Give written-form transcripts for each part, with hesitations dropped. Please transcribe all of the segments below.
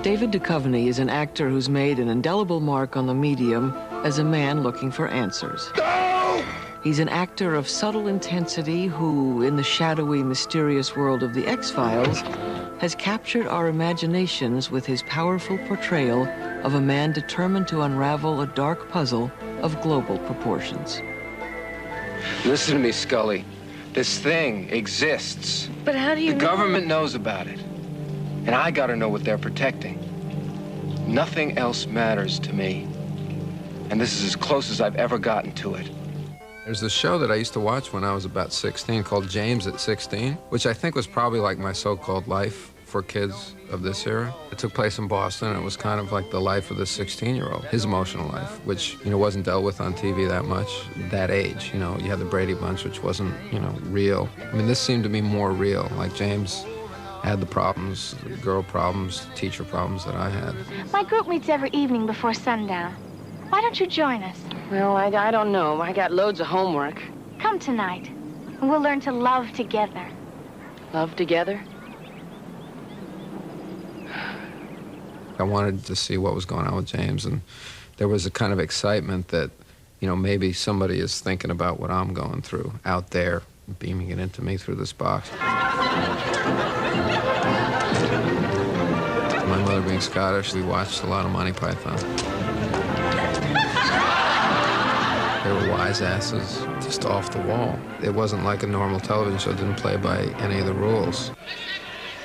David Duchovny is an actor who's made an indelible mark on the medium as a man looking for answers. No! He's an actor of subtle intensity who, in the shadowy, mysterious world of the X-Files, has captured our imaginations with his powerful portrayal of a man determined to unravel a dark puzzle of global proportions. Listen to me, Scully. This thing exists. But how do you know? The government knows about it. And I gotta know what they're protecting. Nothing else matters to me. And this is as close as I've ever gotten to it. There's this show that I used to watch when I was about 16 called James at 16, which I think was probably like my so-called life for kids of this era. It took place in Boston, and it was kind of like the life of the 16-year-old, his emotional life, which, wasn't dealt with on TV that much, that age. You had the Brady Bunch, which wasn't, real. I mean, this seemed to be more real. Like James had the problems, the girl problems, the teacher problems that I had. My group meets every evening before sundown. Why don't you join us? Well, I don't know. I got loads of homework. Come tonight, and we'll learn to love together. Love together? I wanted to see what was going on with James, and there was a kind of excitement that, maybe somebody is thinking about what I'm going through out there, beaming it into me through this box. My mother being Scottish, we watched a lot of Monty Python. They were wise asses, just off the wall. It wasn't like a normal television show. It didn't play by any of the rules.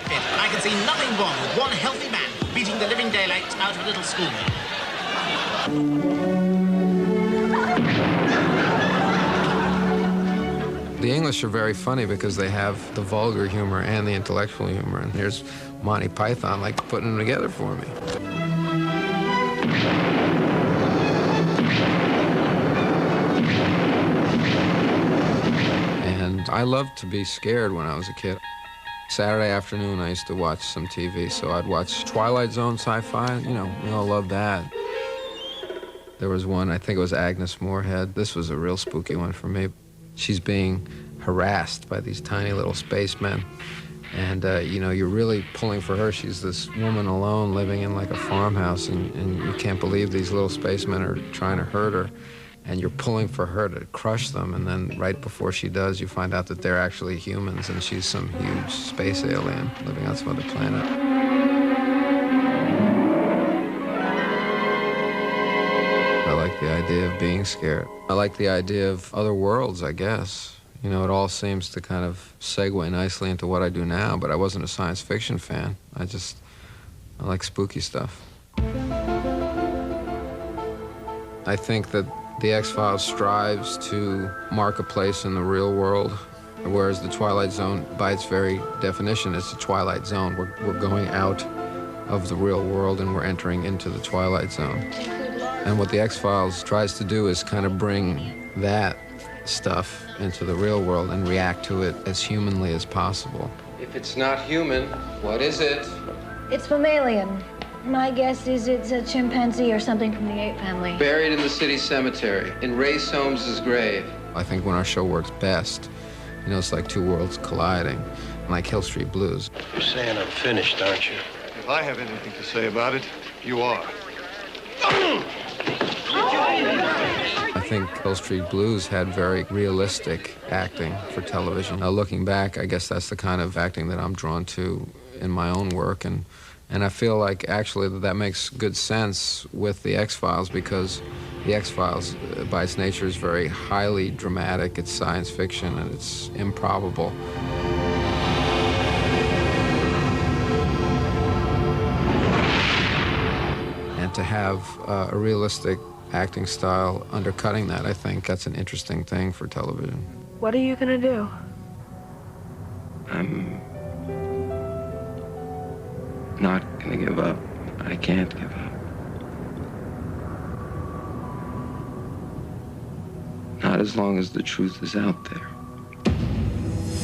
I can see nothing wrong with one healthy man beating the living daylights out of a little schoolgirl. The English are very funny because they have the vulgar humor and the intellectual humor, and here's Monty Python, like, putting them together for me. And I loved to be scared when I was a kid. Saturday afternoon, I used to watch some TV, so I'd watch Twilight Zone sci-fi. We all love that. There was one, I think it was Agnes Moorehead. This was a real spooky one for me. She's being harassed by these tiny little spacemen. And, you're really pulling for her. She's this woman alone living in like a farmhouse, and you can't believe these little spacemen are trying to hurt her. And you're pulling for her to crush them, and then right before she does, you find out that they're actually humans, and she's some huge space alien living on some other planet. I like the idea of being scared. I like the idea of other worlds, I guess. It all seems to kind of segue nicely into what I do now, but I wasn't a science fiction fan. I like spooky stuff. I think that the X-Files strives to mark a place in the real world, whereas the Twilight Zone, by its very definition, is the Twilight Zone. We're going out of the real world and we're entering into the Twilight Zone. And what the X-Files tries to do is kind of bring that stuff into the real world and react to it as humanly as possible. If it's not human, what is it? It's mammalian. My guess is it's a chimpanzee or something from the ape family. Buried in the city cemetery, in Ray Soames's grave. I think when our show works best, it's like two worlds colliding, like Hill Street Blues. You're saying I'm finished, aren't you? If I have anything to say about it, you are. I think Hill Street Blues had very realistic acting for television. Now, looking back, I guess that's the kind of acting that I'm drawn to in my own work, and I feel like actually that makes good sense with the X-Files, because the X-Files, by its nature, is very highly dramatic. It's science fiction, and it's improbable. And to have a realistic acting style undercutting that, I think that's an interesting thing for television. What are you gonna do? I'm not gonna give up. I can't give up. Not as long as the truth is out there.